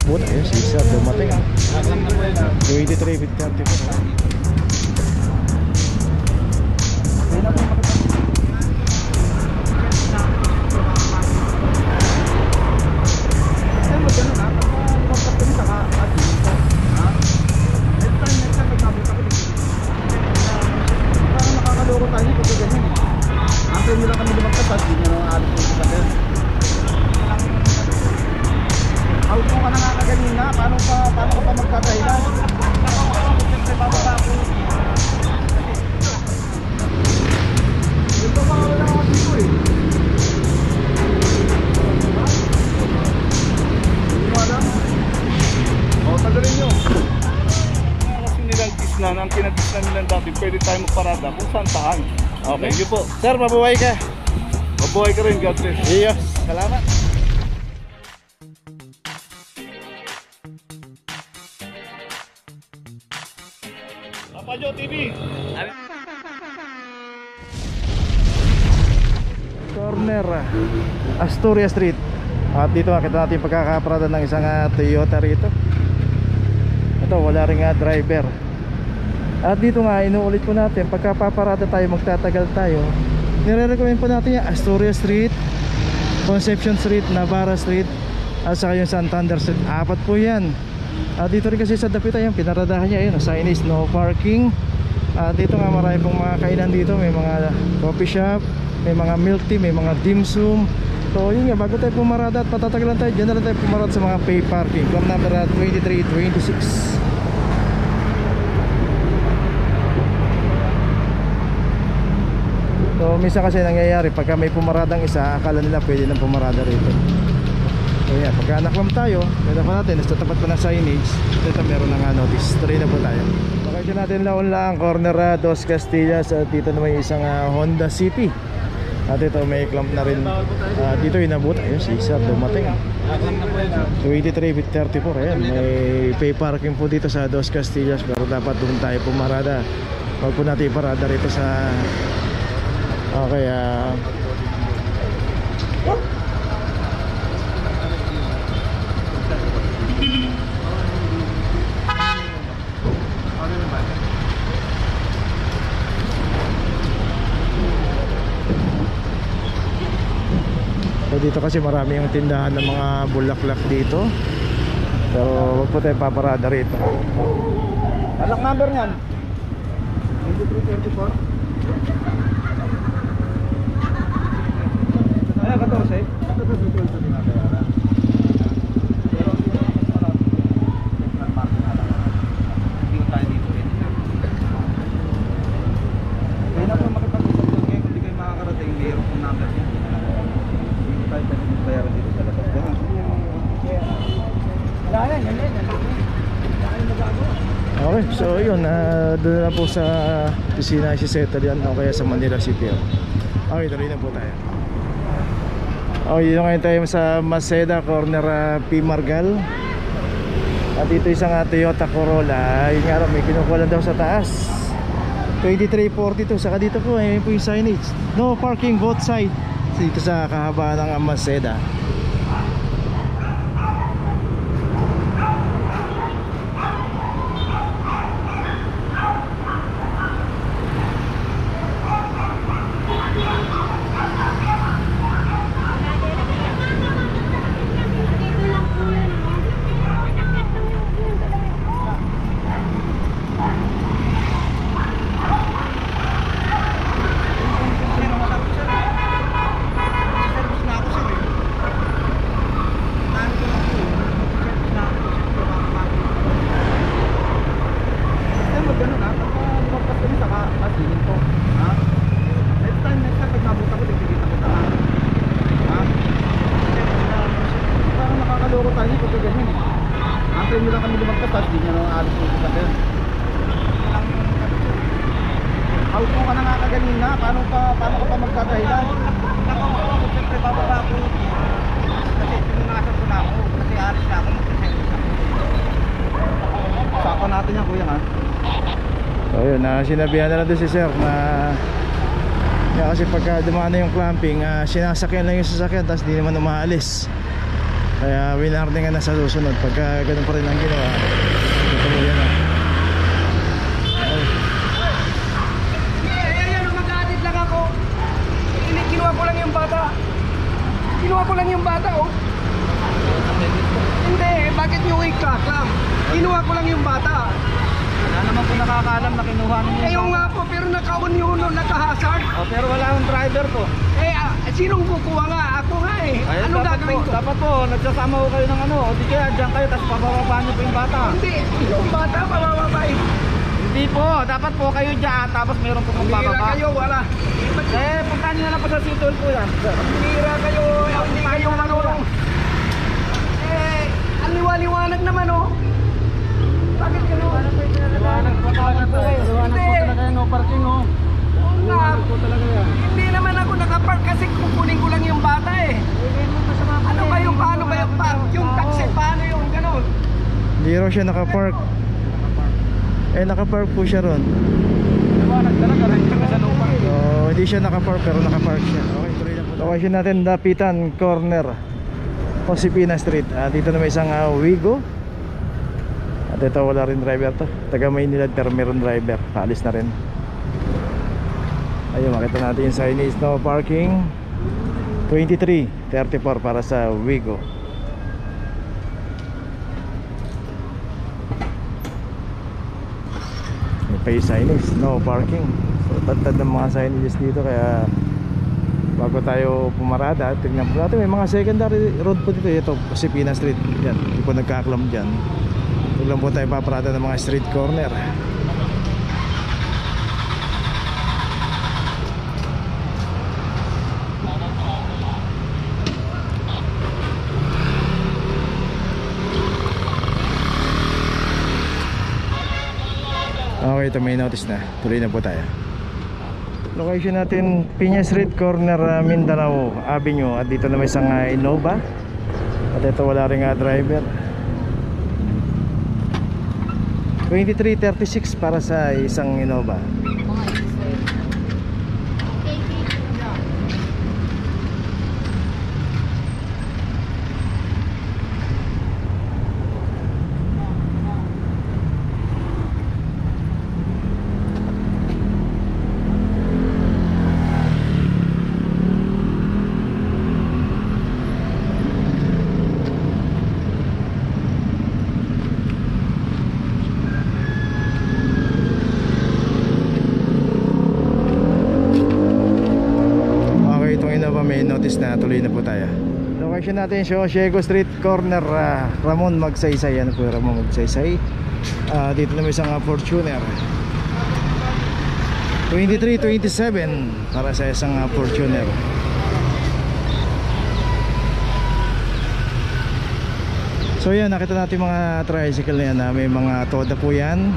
Buta yun, si Sir dumating. 23 with 34. Ang kinagis na nilang dati, pwede tayo magparada kung saan saan. Okay. Thank you po. Sir, mabuhay ka. Mabuhay ka rin, God bless. Yes, salamat. Papa Joe TV. Corner Astoria Street. At dito makita natin pagkakaparada ng isang Toyota rito. Ito, wala rin driver. At dito nga, inuulit po natin, pagkapaparada tayo, magtatagal tayo, nire-recommend po natin yung Astoria Street, Concepcion Street, Navarra Street, at saka yung Santander Street. 4 po yan. At dito rin kasi sa Dapitan, yung pinaradahan niya, yun, signage, no parking. At dito nga, marami pong mga kainan dito. May mga coffee shop, may mga milk tea, may mga dim sum. So yun nga, bago tayo pumarada at patatagalan tayo, dyan na lang tayo pumarada sa mga pay parking. From number 2326. So minsan kasi nangyayari, pagka may pumaradang isa, akala nila pwede nang pumarada rito. So yan, pagka naklam tayo, pwede pa natin, nasa tapat pa ng signage. Dito meron ng notice, tuloy na po tayo. Bakit natin laon lang, corner Dos Castillas. At dito naman yung isang Honda City. At ito may clamp na rin. Dito inabot, ayun si Sir dumating. 23 with 34, ayan, may pay parking po dito sa Dos Castillas. Pero dapat doon tayo pumarada. Huwag po natin iparada rito sa okay, so dito kasi marami yung tindahan ng mga bulaklak dito. Pero wag po tayo paparada rito. Alak number niyan? 2324. Ay, 14. Okay, so yun, doon na po sa pisina si Settle yan, o kaya sa Manila City. Okay, tuloy na po tayo. Okay, dito ngayon tayo sa Maseda, corner P. Margal. At dito isang Toyota Corolla. Yun nga, may kinukuha lang daw sa taas, 2342. Saka dito po, ayun po yung signage, no parking both side. Dito sa kahabaan ng Maseda. Paano ka pa magkadahilan? Siyempre bababa ako. Kasi pinunasan ko na ako. Kasi alis na ako. Saka natin yan, kuya, ha? So yun, sinabihan na lang doon si Sir na kasi pagka dumaan na yung clamping, sinasakyan lang yung sasakyan, tapos di naman umaalis. Kaya winarningan na sa susunod pagka ganun pa rin ang ginawa. Ito mo yan Ayan, mag-aadit lang ako. Kinuha ko lang yung bata. Kinuha ko lang yung bata, oh. Hindi, bakit nyo ikaklam? Kinuha ko lang yung bata. Wala naman po nakakaalam na kinuha niyo. Ayaw nga po, pero naka-on naka-hazard. Oh, pero wala akong driver po. Sinong kukuha nga? Ako nga eh. Ay, Anong dapat gagawin po, ko? dapat po, nagsasama ko kayo ng ano. O di kaya dyan kayo, tapos pabababa niyo po yung bata. Hindi, yung bata pabababay. Hindi po, dapat po kayo dyan, tapos meron po kong Bira bababa. kayo, wala. Punta niyo na lang po sa sitol po yan. Bira kayo, hindi kayo marunong. Ang liwaliwanag naman, oh. Bakit gano'n? Liwanag po talaga yan, no parking, oh. Liwanag po talaga yan. Hindi naman ako nakapark kasi kukunin ko lang yung bata eh. Ano ba yung paano ba yung park? Yung taxi, paano yung gano'n? Hindi raw siya nakapark. Nakapark po siya ron. Liwanag talaga, rin kami sa lupa. So, hindi siya nakapark pero nakapark siya. Okay, tuloy na po. Location natin, Dapitan Corner, Josefina Street. Dito na may isang Wigo. At ito wala rin driver to. Taga Maynilad pero meron driver. Paalis na rin. Ayun, makita natin yung signage, no parking. 23:34 para sa Wigo. May pa yung signage, no parking. So tad-tad ng mga signages dito, kaya bago tayo pumarada, tignan po natin. May mga secondary road po dito. Ito, Josefina Street. Yan, hindi po nagkaklam dyan. Ito lang po tayo paparada ng mga street corner. Okay, ito may notice na. Tuloy na po tayo. Location natin, Piña Street, corner Mindanao Avenue. At dito na may isang Innova. At ito wala rin driver. 23:36 para sa isang Innova. May notice na, tuloy na po tayo. Location natin Siego Street, corner Ramon Magsaysay. Ano po yung Ramon Magsaysay? Dito na may isang Fortuner 23:27 para sa isang Fortuner. So yan, nakita natin mga tricycle na yan. May mga toda po yan.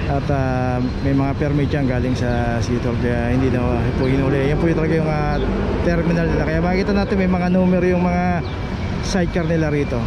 At may mga permit yan galing sa Seattle, kaya hindi na po inuli. Yan po yung talaga yung terminal nila. Kaya makikita natin may mga numero yung mga sidecar nila rito.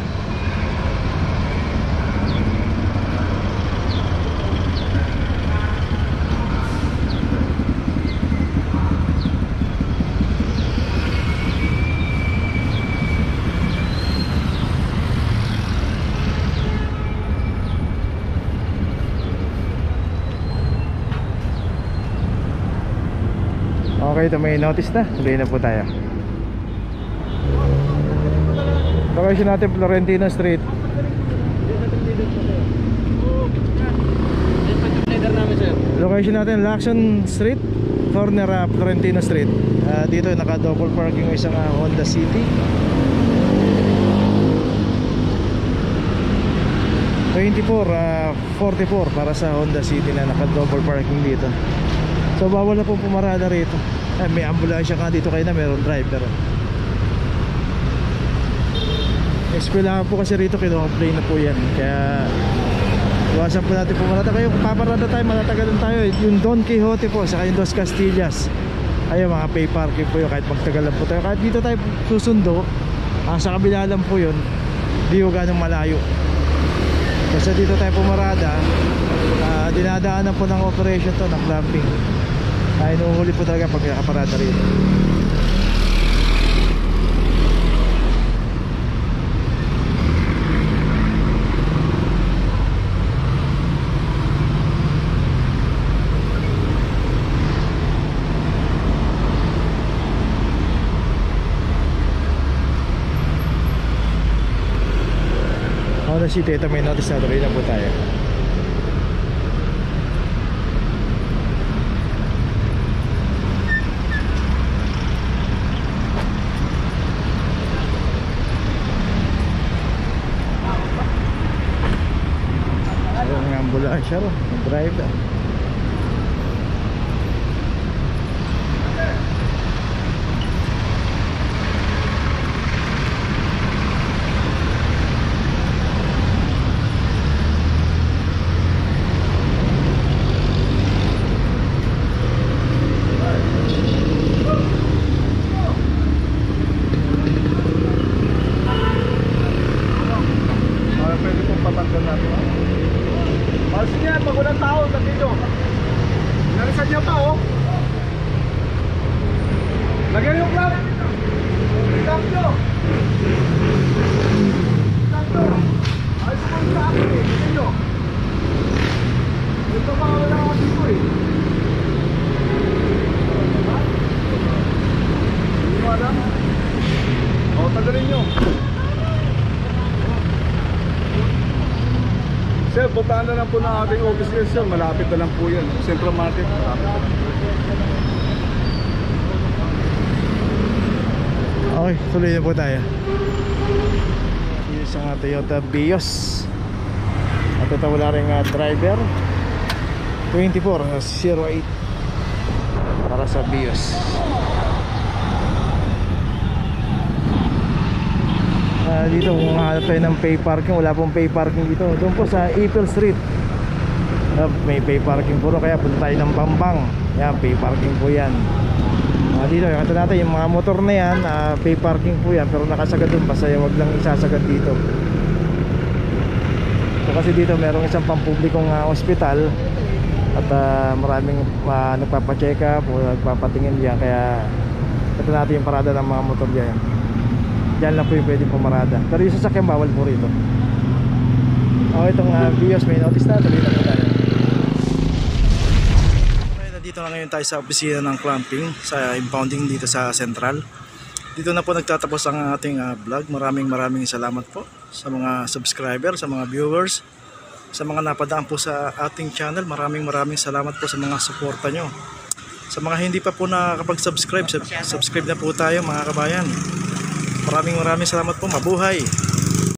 Okay, ito may notice na. Tuloy na po tayo. Location natin Florentino Street. Location natin Lacson Street, corner Florentino Street. Dito naka double parking yung isang Honda City. 44 para sa Honda City na naka double parking dito. So bawal na po pumarada rito. May ambulansya ka dito, kayo na meron driver. Eskwelahan po kasi rito, kino-complain na po yan. Kaya iwasan po natin pumarada. Kayo kung paparada tayo, matatagalan tayo. Yung Don Quixote po, saka yung Dos Castillas, ayun, mga pay parking po yun. Kahit magtagalan po tayo, kahit dito tayo susundo, sa kabila lang po yun, di ko ganong malayo. Kasi dito tayo pumarada, dinadaanan po ng operation to, ng clamping. Inuhuli po talaga pag nakaparada rito. Honda City, ito may notice na tuloy na po tayo. Ayun nga ambulansya ro, driver. Pwede pong patanggal natin. Sige yan, pag walang tao, sabihin nyo. Narisan niyo pa, oh. Lagyan yung clamp. Clamp nyo. Clamp nyo. Ayos mo yung sa akin, eh. Lagyan nyo. Ito pa wala ako dito, eh. Ha? Hindi mo alam? O, tagalin nyo. Sir, puntahan na lang po ng ating office ngayon, sir. Malapit na lang po yan. Central Market, malapit na lang. Okay, tuloy na po tayo. Isang Toyota Vios. At ito wala rin driver. 2408 para sa Vios. Dito kung hanap tayo ng pay parking, wala pong pay parking dito. Doon po sa April Street may pay parking po, kaya punta tayo ng Bambang. Yan, pay parking po yan. Dito, kata natin yung mga motor na yan, pay parking po yan, pero nakasagad doon, basta wag lang isasagad dito. So, kasi dito merong isang pampublikong ospital. At maraming nagpapacheck up o nagpapatingin diyan, kaya ito natin yung parada ng mga motor diyan. Diyan lang po yung pwedeng pumarada. Pero yung sasakyan bawal po rito. Itong Vios may notice na, tuloy na po tayo. Okay, nandito na ngayon tayo sa opisina ng clamping, sa impounding dito sa Central. Dito na po nagtatapos ang ating vlog. Maraming salamat po sa mga subscriber, sa mga viewers, sa mga napadaan po sa ating channel. Maraming salamat po sa mga suporta nyo. Sa mga hindi pa po nakakapag-subscribe, subscribe na po tayo mga kabayan. Maraming salamat po. Mabuhay!